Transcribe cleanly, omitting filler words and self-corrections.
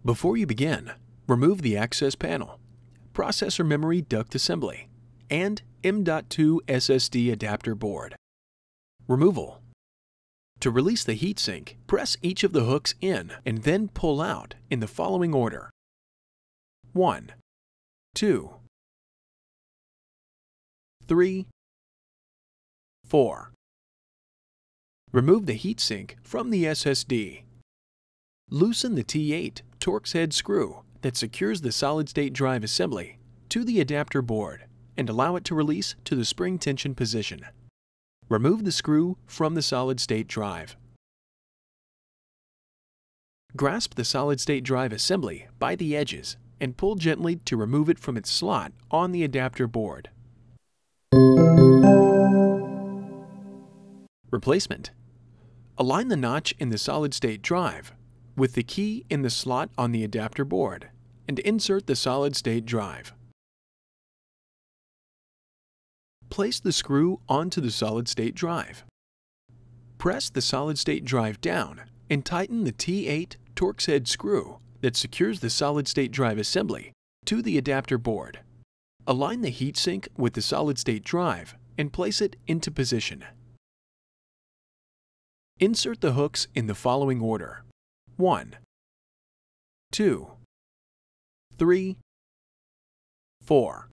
Before you begin, remove the access panel, processor memory duct assembly, and M.2 SSD adapter board. Removal. To release the heatsink, press each of the hooks in and then pull out in the following order: 1, 2, 3, 4. Remove the heatsink from the SSD. Loosen the T8 Torx head screw that secures the solid-state drive assembly to the adapter board and allow it to release to the spring tension position. Remove the screw from the solid-state drive. Grasp the solid-state drive assembly by the edges and pull gently to remove it from its slot on the adapter board. Replacement. Align the notch in the solid-state drive with the key in the slot on the adapter board and insert the solid-state drive. Place the screw onto the solid-state drive. Press the solid-state drive down and tighten the T8 Torx head screw that secures the solid-state drive assembly to the adapter board. Align the heatsink with the solid-state drive and place it into position. Insert the hooks in the following order: 1, 2, 3, 4.